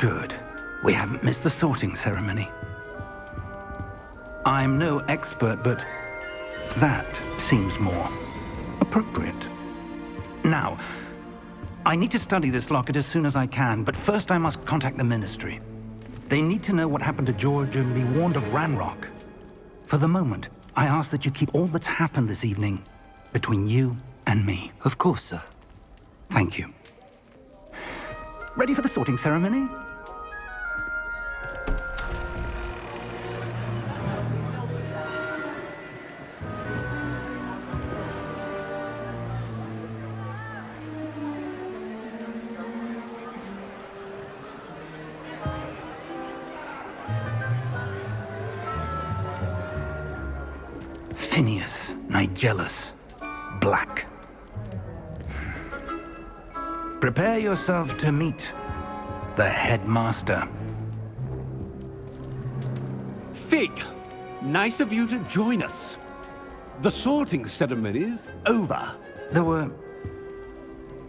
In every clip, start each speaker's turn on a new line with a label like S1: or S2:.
S1: Good. We haven't missed the sorting ceremony. I'm no expert, but that seems more appropriate. Now, I need to study this locket as soon as I can, but first I must contact the Ministry. They need to know what happened to George and be warned of Ranrock. For the moment, I ask that you keep all that's happened this evening between you and me.
S2: Of course, sir.
S1: Thank you. Ready for the sorting ceremony? Phineas, Nigellus, Black. Prepare yourself to meet the headmaster.
S3: Fig, nice of you to join us. The sorting ceremony's over.
S1: There were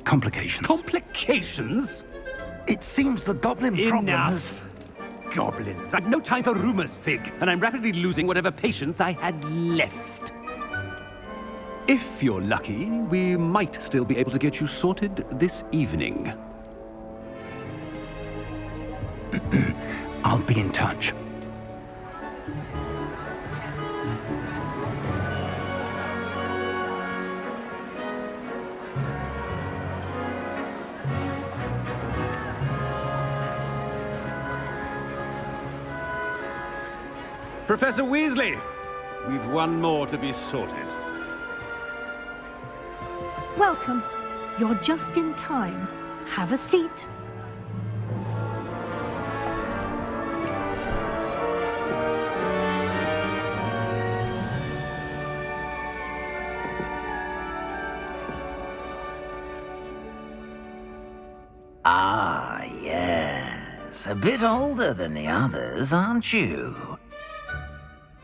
S1: complications.
S3: Complications?
S1: It seems the goblin problem has...
S3: Enough! Goblins. I've no time for rumors, Fig, and I'm rapidly losing whatever patience I had left. If you're lucky, we might still be able to get you sorted this evening.
S1: I'll be in touch.
S3: Professor Weasley, we've one more to be sorted.
S4: Welcome. You're just in time. Have a seat.
S5: Ah, yes. A bit older than the others, aren't you?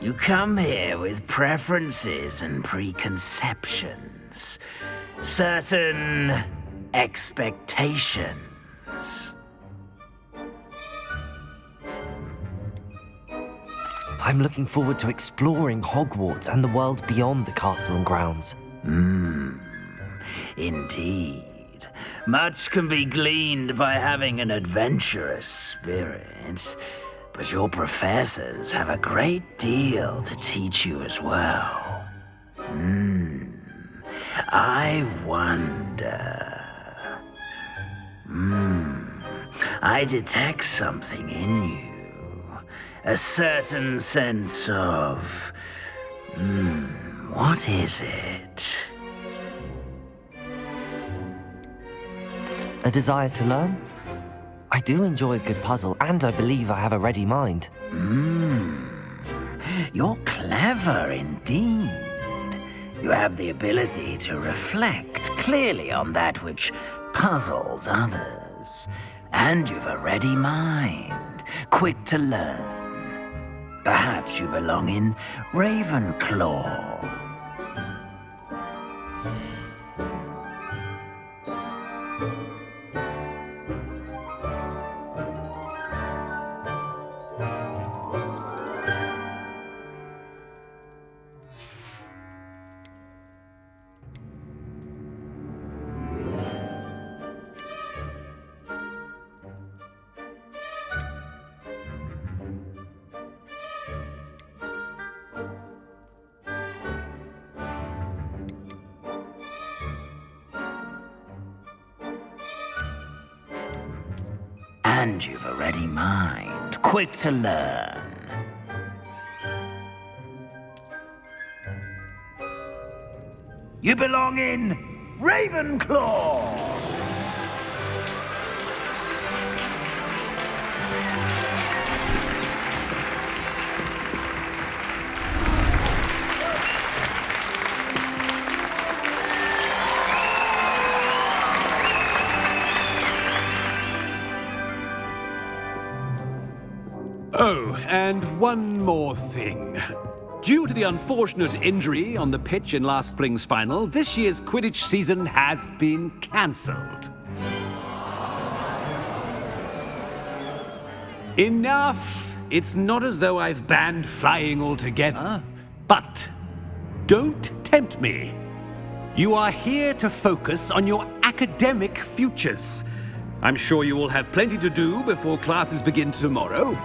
S5: You come here with preferences and preconceptions. Certain expectations.
S2: I'm looking forward to exploring Hogwarts and the world beyond the castle and grounds.
S5: Indeed. Much can be gleaned by having an adventurous spirit, but your professors have a great deal to teach you as well. I wonder... I detect something in you. A certain sense of... what is it?
S2: A desire to learn? I do enjoy a good puzzle, and I believe I have a ready mind.
S5: You're clever indeed. You have the ability to reflect clearly on that which puzzles others. And you've a ready mind, quick to learn. Perhaps you belong in Ravenclaw. And you've a ready mind, quick to learn. You belong in Ravenclaw!
S3: Oh, and one more thing. Due to the unfortunate injury on the pitch in last spring's final, this year's Quidditch season has been cancelled. Enough! It's not as though I've banned flying altogether. But don't tempt me. You are here to focus on your academic futures. I'm sure you will have plenty to do before classes begin tomorrow.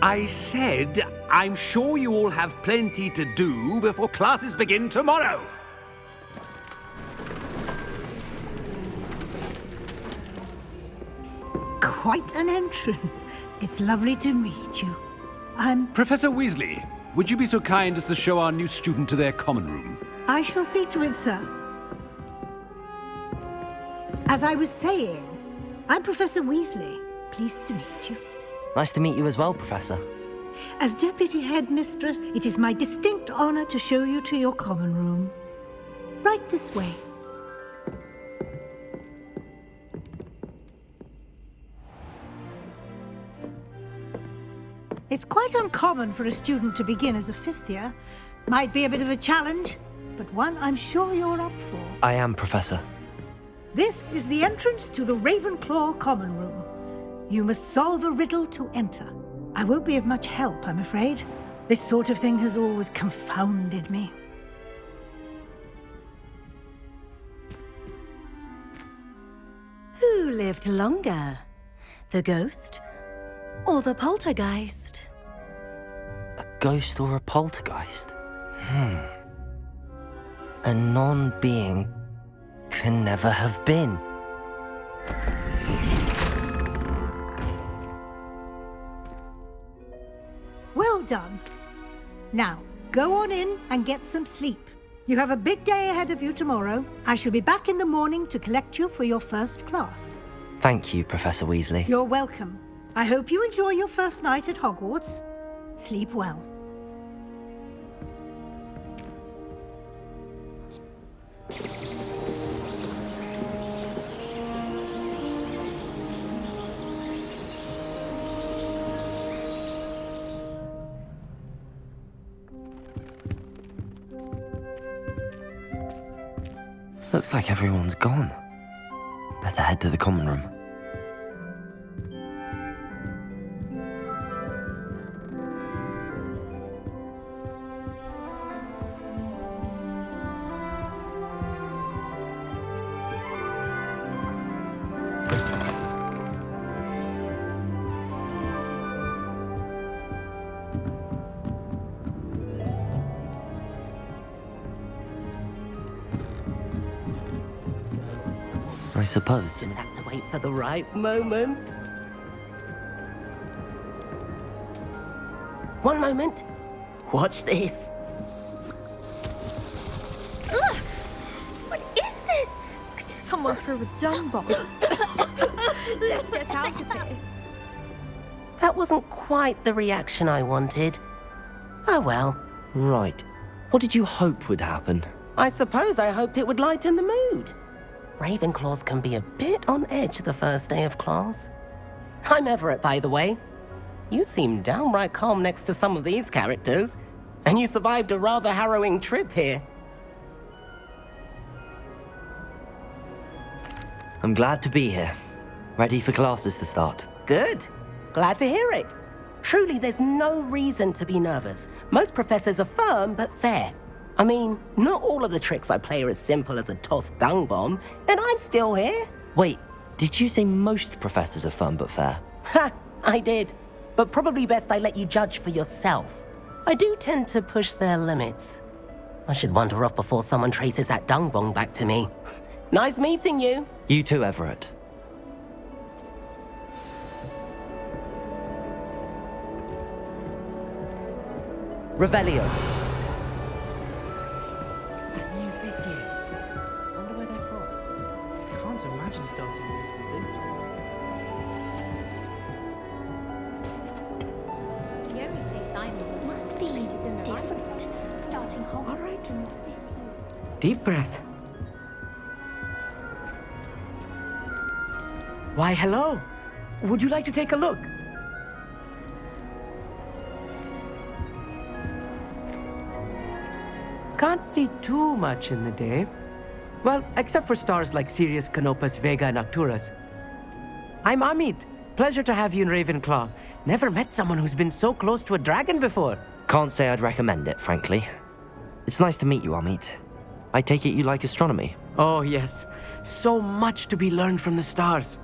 S3: I said, I'm sure you all have plenty to do before classes begin tomorrow.
S4: Quite an entrance. It's lovely to meet you.
S3: Professor Weasley, would you be so kind as to show our new student to their common room?
S4: I shall see to it, sir. As I was saying, I'm Professor Weasley. Pleased to meet you.
S2: Nice to meet you as well, Professor.
S4: As Deputy Headmistress, it is my distinct honor to show you to your common room. Right this way. It's quite uncommon for a student to begin as a fifth year. Might be a bit of a challenge, but one I'm sure you're up for.
S2: I am, Professor.
S4: This is the entrance to the Ravenclaw Common Room. You must solve a riddle to enter. I won't be of much help, I'm afraid. This sort of thing has always confounded me.
S6: Who lived longer? The ghost or the poltergeist?
S2: A ghost or a poltergeist? A non-being can never have been.
S4: Well done. Now, go on in and get some sleep. You have a big day ahead of you tomorrow. I shall be back in the morning to collect you for your first class.
S2: Thank you, Professor Weasley.
S4: You're welcome. I hope you enjoy your first night at Hogwarts. Sleep well.
S2: Looks like everyone's gone. Better head to the common room. I suppose.
S7: Just have to wait for the right moment. One moment. Watch this.
S6: Ugh! What is this? Someone threw a dung bomb. Let's get out of here.
S7: That wasn't quite the reaction I wanted. Oh well.
S2: Right. What did you hope would happen?
S7: I suppose I hoped it would lighten the mood. Ravenclaws can be a bit on edge the first day of class. I'm Everett, by the way. You seem downright calm next to some of these characters, and you survived a rather harrowing trip here.
S2: I'm glad to be here. Ready for classes to start.
S7: Good. Glad to hear it. Truly, there's no reason to be nervous. Most professors are firm but fair. I mean, not all of the tricks I play are as simple as a tossed dung bomb, and I'm still here.
S2: Wait, did you say most professors are fun but fair?
S7: Ha! I did. But probably best I let you judge for yourself. I do tend to push their limits. I should wander off before someone traces that dung bomb back to me. Nice meeting you.
S2: You too, Everett. Revelio.
S8: Deep breath. Why, hello. Would you like to take a look? Can't see too much in the day. Well, except for stars like Sirius, Canopus, Vega, and Arcturus. I'm Amit, pleasure to have you in Ravenclaw. Never met someone who's been so close to a dragon before.
S2: Can't say I'd recommend it, frankly. It's nice to meet you, Amit. I take it you like astronomy.
S8: Oh, yes. So much to be learned from the stars.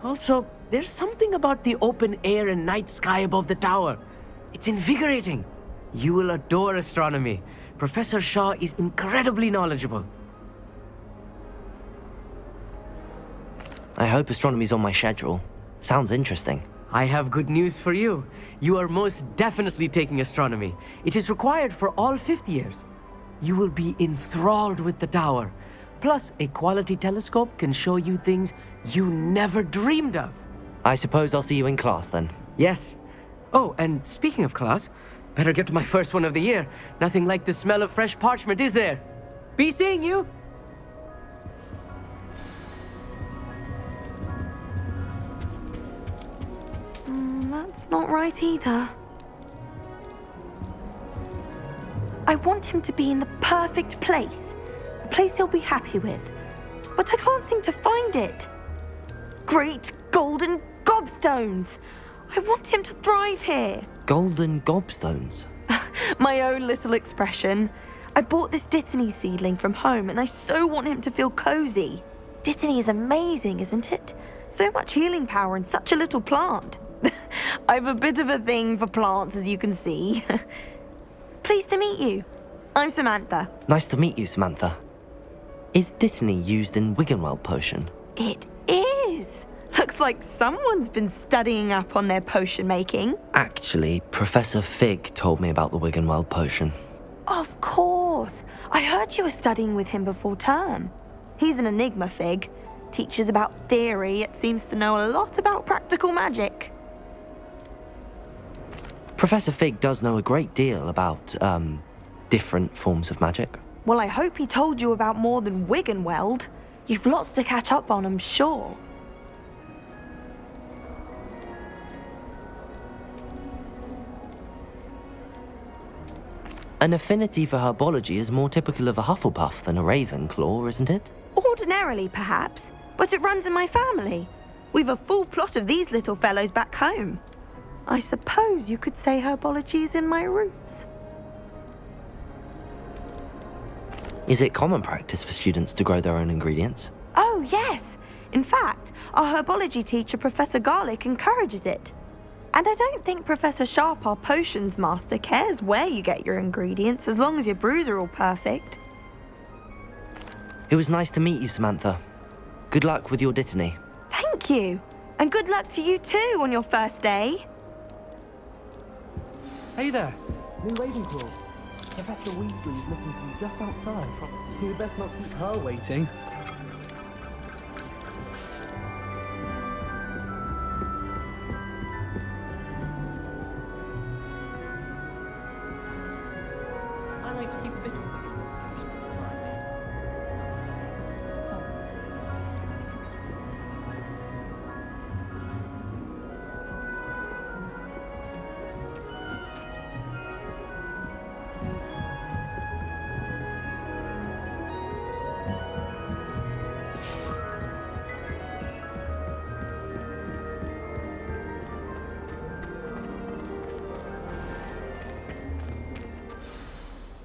S8: Also, there's something about the open air and night sky above the tower. It's invigorating. You will adore astronomy. Professor Shaw is incredibly knowledgeable.
S2: I hope astronomy's on my schedule. Sounds interesting.
S8: I have good news for you. You are most definitely taking astronomy. It is required for all fifth years. You will be enthralled with the tower. Plus, a quality telescope can show you things you never dreamed of.
S2: I suppose I'll see you in class then.
S8: Yes. Oh, and speaking of class, better get to my first one of the year. Nothing like the smell of fresh parchment, is there? Be seeing you!
S6: That's not right either.
S9: I want him to be in the perfect place. A place he'll be happy with. But I can't seem to find it. Great golden gobstones! I want him to thrive here.
S2: Golden gobstones?
S9: My own little expression. I bought this Dittany seedling from home and I so want him to feel cozy. Dittany is amazing, isn't it? So much healing power in such a little plant. I've a bit of a thing for plants, as you can see. Pleased to meet you. I'm Samantha.
S2: Nice to meet you, Samantha. Is Dittany used in Wiggenweld potion?
S9: It is. Looks like someone's been studying up on their potion making.
S2: Actually, Professor Fig told me about the Wiggenweld potion.
S9: Of course. I heard you were studying with him before term. He's an enigma, Fig. Teaches about theory, yet seems to know a lot about practical magic.
S2: Professor Fig does know a great deal about, different forms of magic.
S9: Well, I hope he told you about more than Wiggenweld. You've lots to catch up on, I'm sure.
S2: An affinity for herbology is more typical of a Hufflepuff than a Ravenclaw, isn't it?
S9: Ordinarily, perhaps, but it runs in my family. We've a full plot of these little fellows back home. I suppose you could say herbology is in my roots.
S2: Is it common practice for students to grow their own ingredients?
S9: Oh, yes. In fact, our herbology teacher, Professor Garlick, encourages it. And I don't think Professor Sharp, our potions master, cares where you get your ingredients as long as your brews are all perfect.
S2: It was nice to meet you, Samantha. Good luck with your Dittany.
S9: Thank you. And good luck to you too on your first day.
S8: Hey there, new Ravenclaw. Professor Weasley is looking for you just outside. You best not keep her waiting. I like to keep a bit of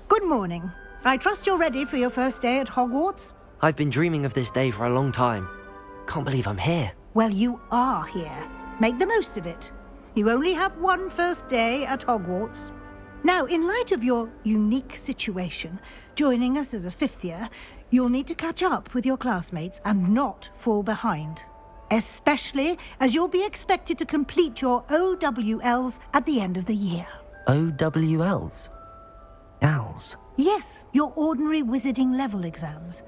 S4: Good morning. I trust you're ready for your first day at Hogwarts?
S2: I've been dreaming of this day for a long time. Can't believe I'm here.
S4: Well, you are here. Make the most of it. You only have one first day at Hogwarts. Now, in light of your unique situation, joining us as a fifth year, you'll need to catch up with your classmates and not fall behind. Especially as you'll be expected to complete your OWLs at the end of the year.
S2: OWLs? Owls?
S4: Yes, your ordinary wizarding level exams.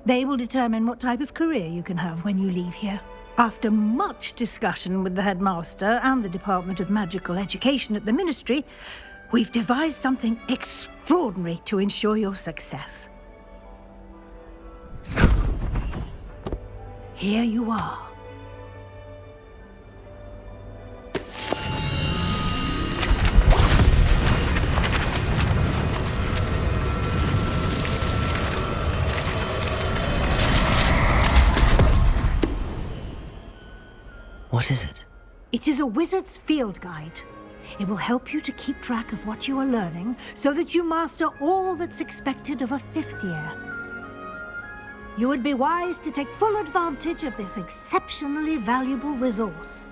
S4: They will determine what type of career you can have when you leave here. After much discussion with the headmaster and the Department of Magical Education at the Ministry, we've devised something extraordinary to ensure your success. Here you are.
S2: What is it?
S4: It is a wizard's field guide. It will help you to keep track of what you are learning so that you master all that's expected of a 5th year. You would be wise to take full advantage of this exceptionally valuable resource.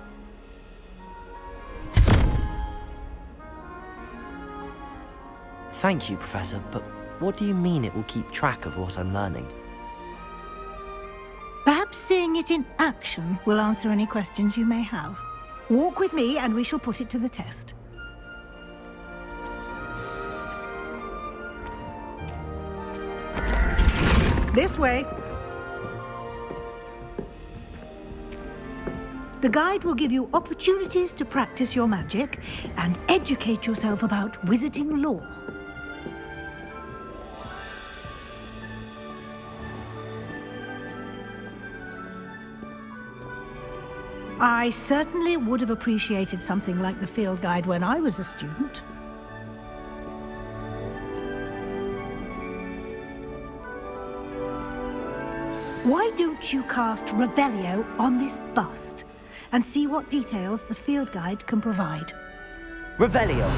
S2: Thank you, Professor, but what do you mean it will keep track of what I'm learning?
S4: Perhaps seeing it in action will answer any questions you may have. Walk with me and we shall put it to the test. This way. The guide will give you opportunities to practice your magic and educate yourself about wizarding lore. I certainly would have appreciated something like the field guide when I was a student. Why don't you cast Revelio on this bust and see what details the field guide can provide?
S2: Revelio!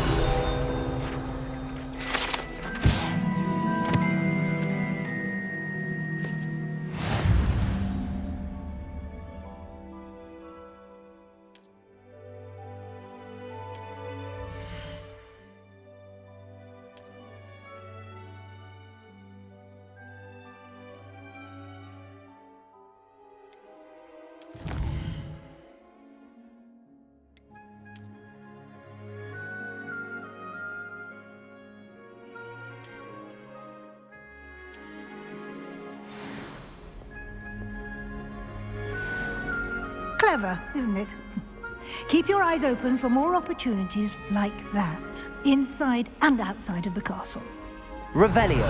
S4: Clever, isn't it? Keep your eyes open for more opportunities like that, inside and outside of the castle.
S2: Revelio!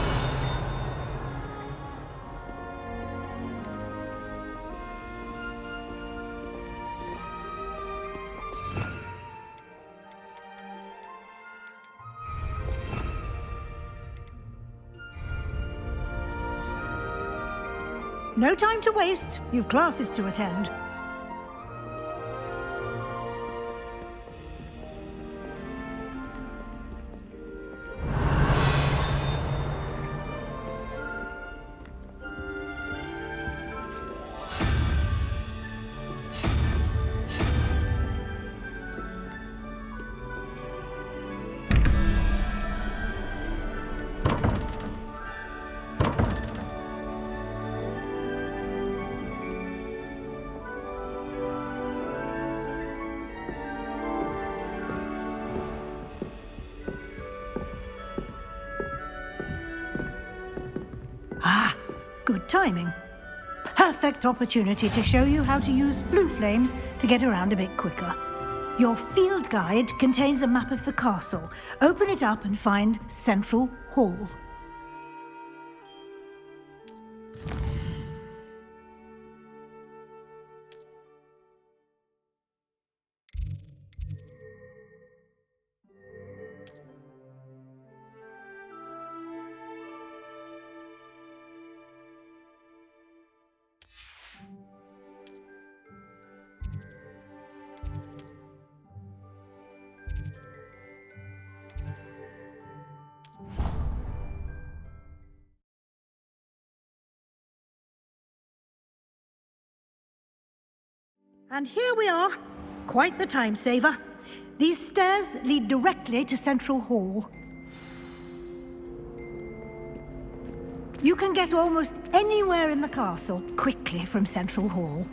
S4: No time to waste. You've classes to attend. Ah, good timing. Perfect opportunity to show you how to use flue flames to get around a bit quicker. Your field guide contains a map of the castle. Open it up and find Central Hall. And here we are. Quite the time saver. These stairs lead directly to Central Hall. You can get almost anywhere in the castle quickly from Central Hall.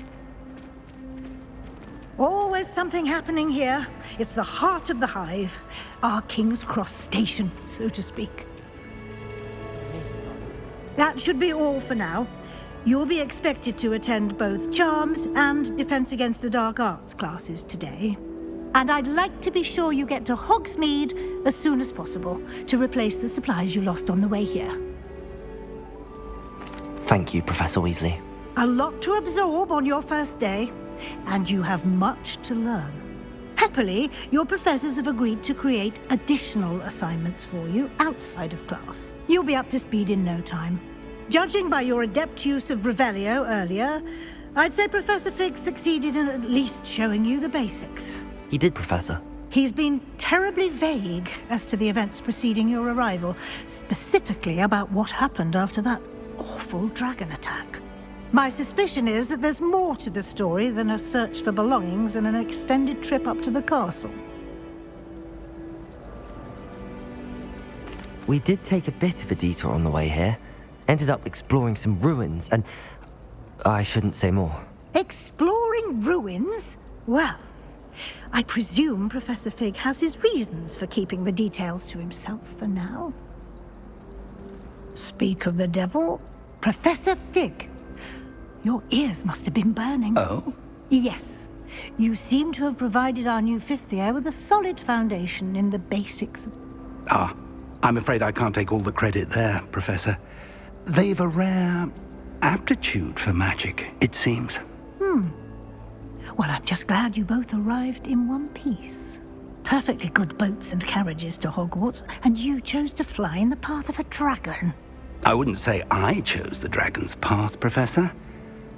S4: Always something happening here. It's the heart of the hive. Our King's Cross station, so to speak. That should be all for now. You'll be expected to attend both Charms and Defense Against the Dark Arts classes today. And I'd like to be sure you get to Hogsmeade as soon as possible to replace the supplies you lost on the way here.
S2: Thank you, Professor Weasley.
S4: A lot to absorb on your first day, and you have much to learn. Happily, your professors have agreed to create additional assignments for you outside of class. You'll be up to speed in no time. Judging by your adept use of Revelio earlier, I'd say Professor Fig succeeded in at least showing you the basics.
S2: He did, Professor.
S4: He's been terribly vague as to the events preceding your arrival, specifically about what happened after that awful dragon attack. My suspicion is that there's more to the story than a search for belongings and an extended trip up to the castle.
S2: We did take a bit of a detour on the way here. Ended up exploring some ruins and... I shouldn't say more.
S4: Exploring ruins? Well, I presume Professor Fig has his reasons for keeping the details to himself for now. Speak of the devil, Professor Fig. Your ears must have been burning.
S1: Oh?
S4: Yes. You seem to have provided our new fifth year with a solid foundation in the basics of...
S1: Ah, I'm afraid I can't take all the credit there, Professor. They've a rare aptitude for magic, it seems.
S4: Well, I'm just glad you both arrived in one piece. Perfectly good boats and carriages to Hogwarts, and you chose to fly in the path of a dragon.
S1: I wouldn't say I chose the dragon's path, Professor.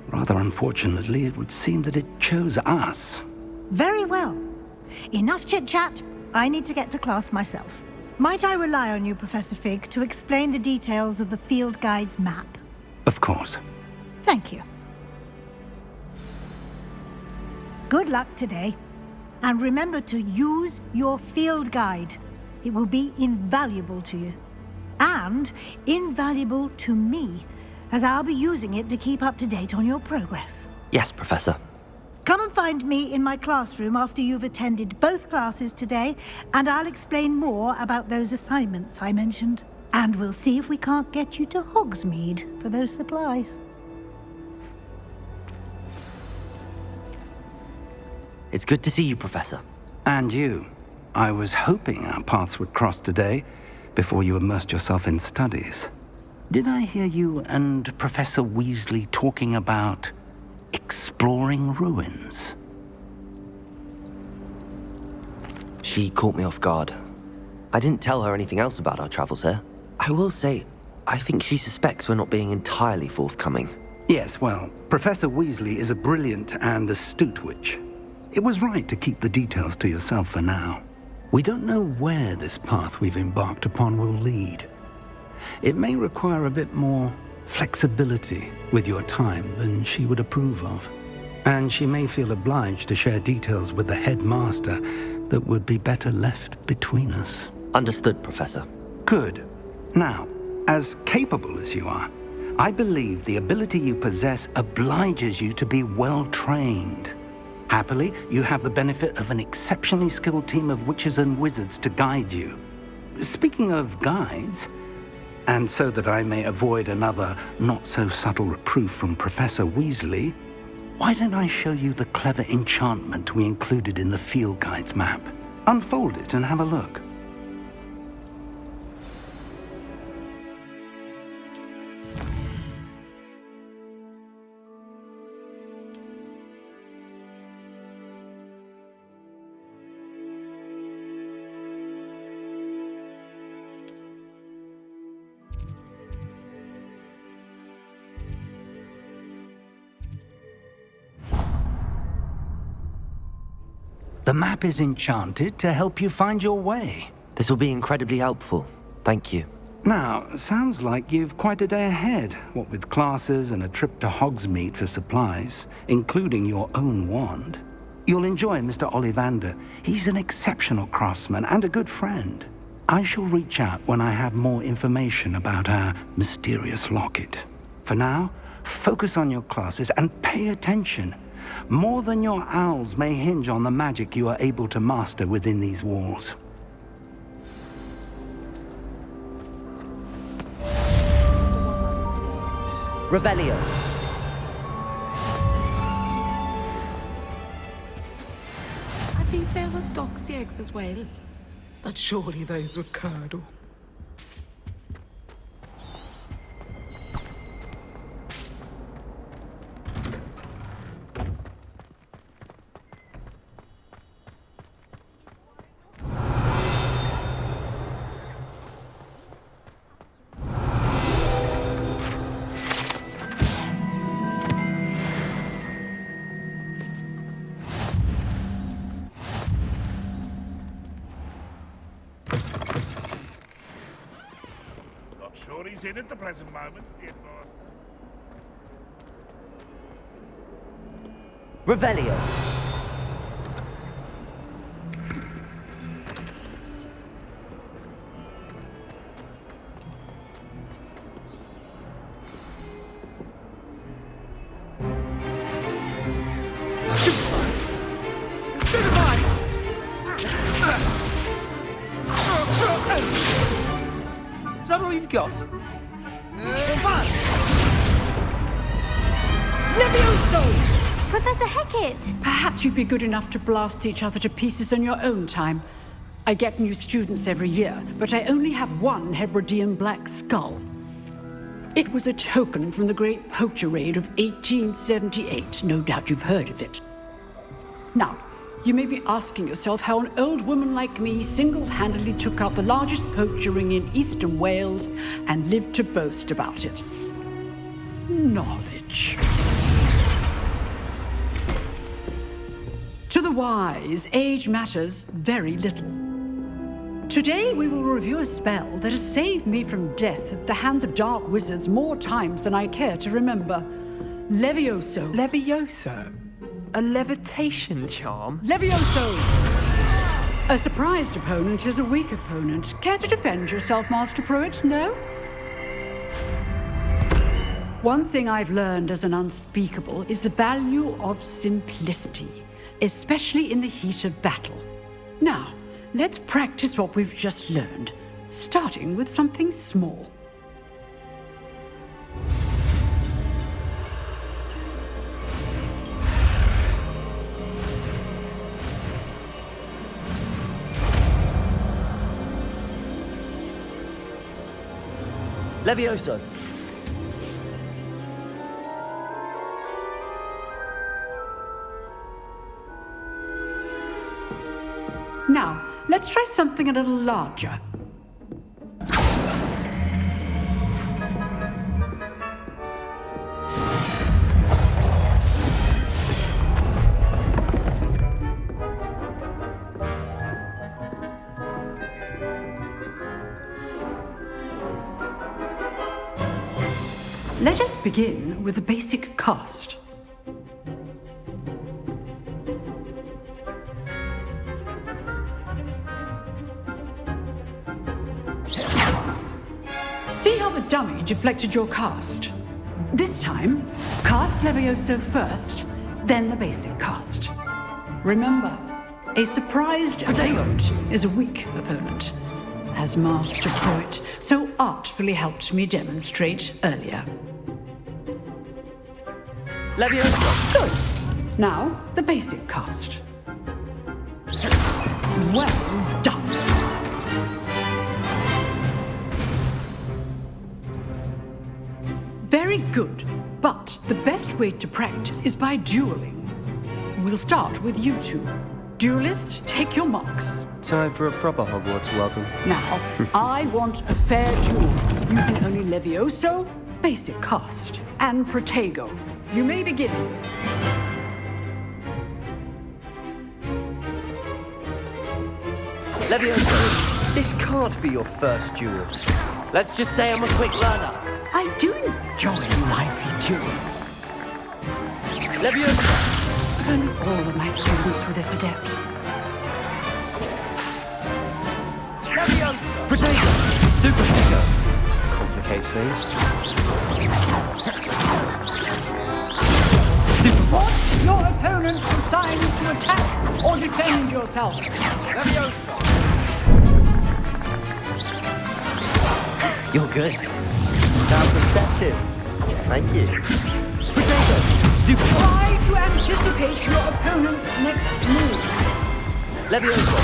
S1: Rather unfortunately, it would seem that it chose us.
S4: Very well. Enough chit-chat. I need to get to class myself. Might I rely on you, Professor Fig, to explain the details of the field guide's map?
S1: Of course.
S4: Thank you. Good luck today. And remember to use your field guide. It will be invaluable to you. And invaluable to me, as I'll be using it to keep up to date on your progress.
S2: Yes, Professor.
S4: Come and find me in my classroom after you've attended both classes today, and I'll explain more about those assignments I mentioned. And we'll see if we can't get you to Hogsmeade for those supplies.
S2: It's good to see you, Professor.
S1: And you. I was hoping our paths would cross today, before you immersed yourself in studies. Did I hear you and Professor Weasley talking about exploring ruins?
S2: She caught me off guard. I didn't tell her anything else about our travels here. I will say, I think she suspects we're not being entirely forthcoming.
S1: Yes, well, Professor Weasley is a brilliant and astute witch. It was right to keep the details to yourself for now. We don't know where this path we've embarked upon will lead. It may require a bit more flexibility with your time than she would approve of. And she may feel obliged to share details with the headmaster that would be better left between us.
S2: Understood, Professor.
S1: Good. Now, as capable as you are, I believe the ability you possess obliges you to be well trained. Happily, you have the benefit of an exceptionally skilled team of witches and wizards to guide you. Speaking of guides, and so that I may avoid another not-so-subtle reproof from Professor Weasley, why don't I show you the clever enchantment we included in the field guide's map? Unfold it and have a look. The map is enchanted to help you find your way.
S2: This will be incredibly helpful. Thank you.
S1: Now, sounds like you've quite a day ahead, what with classes and a trip to Hogsmeade for supplies, including your own wand. You'll enjoy Mr. Ollivander. He's an exceptional craftsman and a good friend. I shall reach out when I have more information about our mysterious locket. For now, focus on your classes and pay attention. More than your owls may hinge on the magic you are able to master within these walls.
S2: Revelio.
S10: I think there were doxy eggs as well, but surely those were curdle.
S11: in at the present moment, the headmaster.
S2: Revelio.
S8: Is that all you've got?
S12: Levioso!
S6: Professor Hecat!
S12: Perhaps you'd be good enough to blast each other to pieces on your own time. I get new students every year, but I only have one Hebridean black skull. It was a token from the Great Poacher Raid of 1878. No doubt you've heard of it. Now, you may be asking yourself how an old woman like me single-handedly took out the largest poacher ring in eastern Wales and lived to boast about it. Knowledge. To the wise, age matters very little. Today we will review a spell that has saved me from death at the hands of dark wizards more times than I care to remember. Levioso.
S8: Levioso? A levitation charm?
S12: Levioso! A surprised opponent is a weak opponent. Care to defend yourself, Master Pruitt? No? One thing I've learned as an unspeakable is the value of simplicity, especially in the heat of battle. Now, let's practice what we've just learned, starting with something small.
S2: Levioso.
S12: Now, let's try something a little larger. Let us begin with the basic cast. See how the dummy deflected your cast? This time, cast Levioso first, then the basic cast. Remember, a surprised opponent is a weak opponent, as Master Pruitt so artfully helped me demonstrate earlier.
S2: Levioso.
S12: Good. Now, the basic cast. Well done. Very good, but the best way to practice is by dueling. We'll start with you two. Duelists, take your marks.
S13: Time for a proper Hogwarts welcome.
S12: Now, I want a fair duel, using only Levioso, basic cast, and Protego. You may begin.
S2: Levioso.
S13: This can't be your first duel.
S2: Let's just say I'm a quick learner.
S12: I do enjoy lively dueling.
S2: Levioso.
S12: Only all of my students were this adept.
S2: Levioso. Protego. Super Protego.
S13: Complicates things.
S12: Watch your opponent decide to attack or defend yourself.
S2: Levioso. You're good.
S13: Now perceptive. Thank you.
S2: Protego. Stupid.
S12: Try to anticipate your opponent's next move.
S2: Levioso.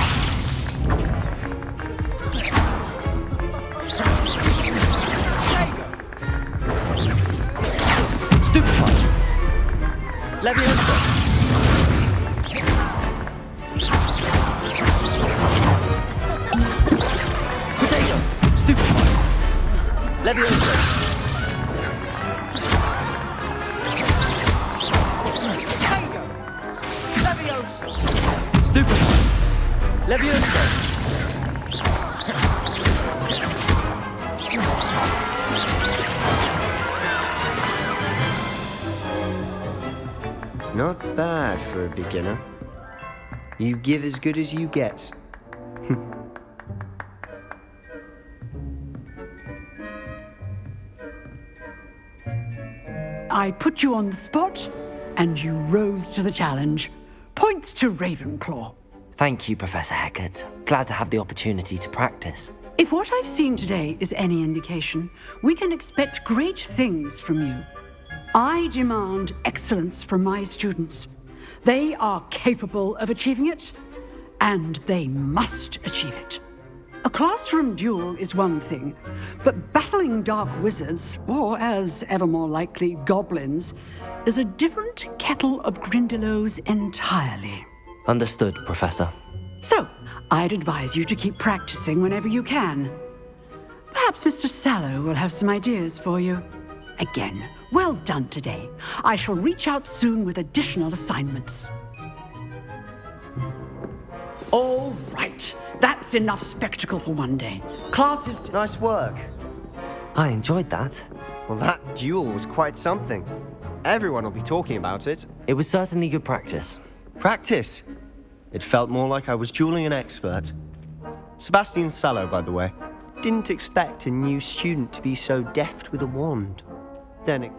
S2: Stupid punch. Levioso. Protego. Stupid punch. Levioso. Stupid punch. Levioso.
S13: Not bad for a beginner. You give as good as you get.
S12: I put you on the spot, and you rose to the challenge. Points to Ravenclaw.
S2: Thank you, Professor Hecat. Glad to have the opportunity to practice.
S12: If what I've seen today is any indication, we can expect great things from you. I demand excellence from my students. They are capable of achieving it, and they must achieve it. A classroom duel is one thing, but battling dark wizards, or as ever more likely, goblins, is a different kettle of Grindylows entirely.
S2: Understood, Professor.
S12: So, I'd advise you to keep practicing whenever you can. Perhaps Mr. Sallow will have some ideas for you. Again, well done today. I shall reach out soon with additional assignments. All right. That's enough spectacle for one day. Class is...
S13: Nice work.
S2: I enjoyed that.
S13: Well, that duel was quite something. Everyone will be talking about it.
S2: It was certainly good practice.
S13: Practice? It felt more like I was dueling an expert. Sebastian Sallow, by the way. Didn't expect a new student to be so deft with a wand. Then it...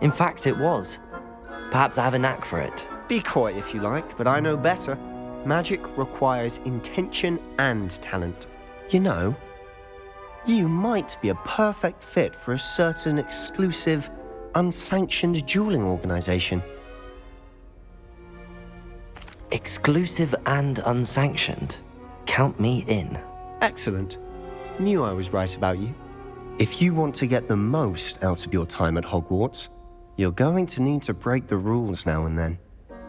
S2: In fact, it was. Perhaps I have a knack for it.
S13: Be coy if you like, but I know better. Magic requires intention and talent. You know, you might be a perfect fit for a certain exclusive, unsanctioned dueling organization.
S2: Exclusive and unsanctioned. Count me in.
S13: Excellent. Knew I was right about you. If you want to get the most out of your time at Hogwarts, you're going to need to break the rules now and then.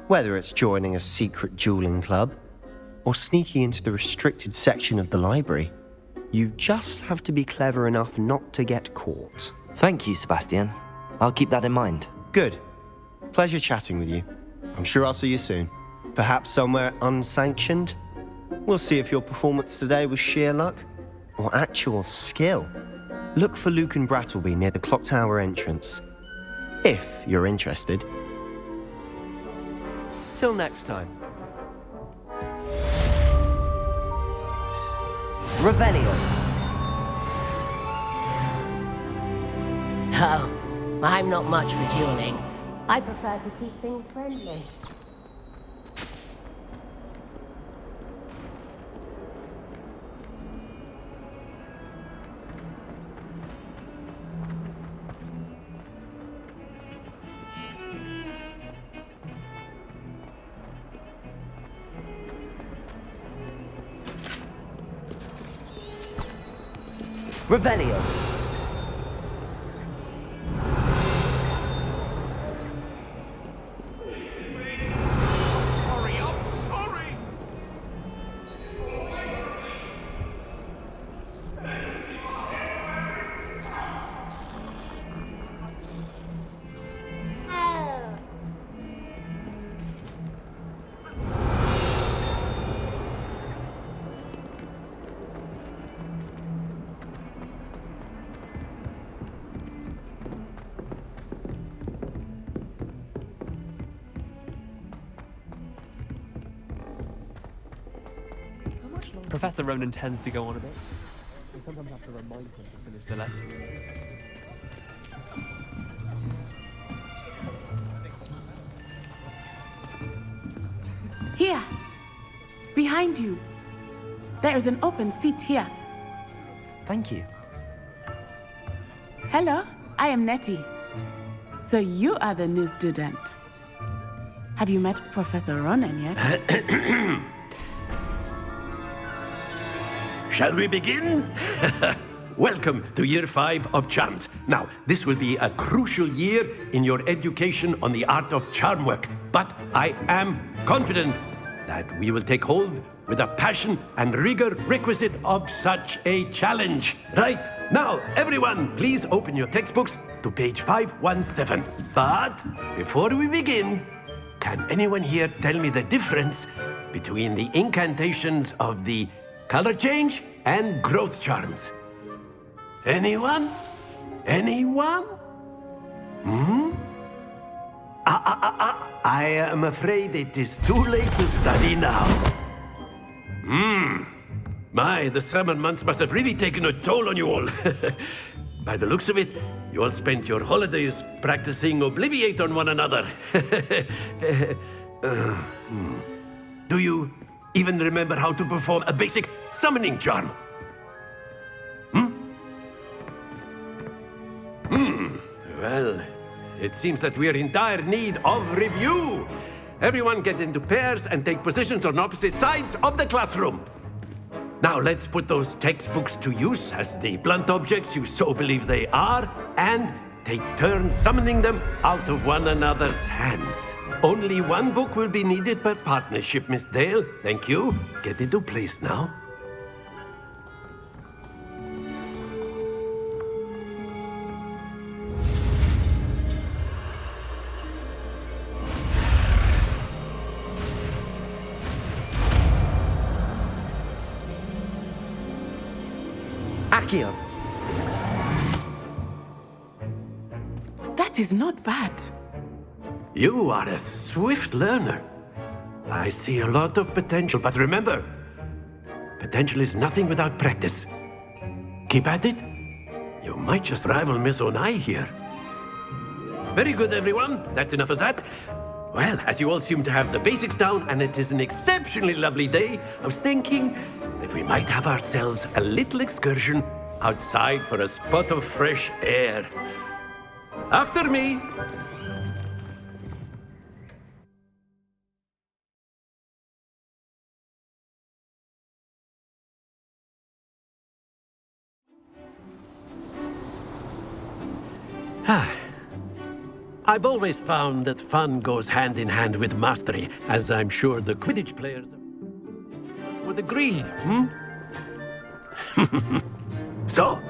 S13: Whether it's joining a secret dueling club or sneaking into the restricted section of the library, you just have to be clever enough not to get caught.
S2: Thank you, Sebastian. I'll keep that in mind.
S13: Good. Pleasure chatting with you. I'm sure I'll see you soon. Perhaps somewhere unsanctioned? We'll see if your performance today was sheer luck or actual skill. Look for Luke and Brattleby near the clock tower entrance. If you're interested. Till next time.
S2: Revelio.
S7: Oh, I'm not much for dueling. I prefer to keep things friendly.
S2: Revelio.
S11: Sorry, I'm sorry.
S14: Professor Ronan tends to go on a bit. I sometimes have to remind him to finish the lesson.
S15: Here, behind you. There is an open seat here.
S2: Thank you.
S15: Hello, I am Nettie. So you are the new student. Have you met Professor Ronan yet?
S16: Shall we begin? Welcome to Year 5 of Charms. Now, this will be a crucial year in your education on the art of charm work, but I am confident that we will take hold with the passion and rigor requisite of such a challenge. Right, now, everyone, please open your textbooks to page 517. But before we begin, can anyone here tell me the difference between the incantations of the color change and growth charms? Anyone? Anyone? Hmm? I am afraid it is too late to study now. My, the summer months must have really taken a toll on you all. By the looks of it, you all spent your holidays practicing Obliviate on one another. Do you even remember how to perform a basic summoning charm? Well, it seems that we are in dire need of review. Everyone get into pairs and take positions on opposite sides of the classroom. Now let's put those textbooks to use as the blunt objects you so believe they are, and take turns summoning them out of one another's hands. Only one book will be needed per partnership, Miss Dale. Thank you. Get into place now.
S2: Accio!
S15: That is not bad.
S16: You are a swift learner. I see a lot of potential, but remember, potential is nothing without practice. Keep at it. You might just rival Miss Onai here. Very good, everyone. That's enough of that. Well, as you all seem to have the basics down, and it is an exceptionally lovely day, I was thinking that we might have ourselves a little excursion outside for a spot of fresh air. After me! I've always found that fun goes hand in hand with mastery, as I'm sure the Quidditch players would agree, So,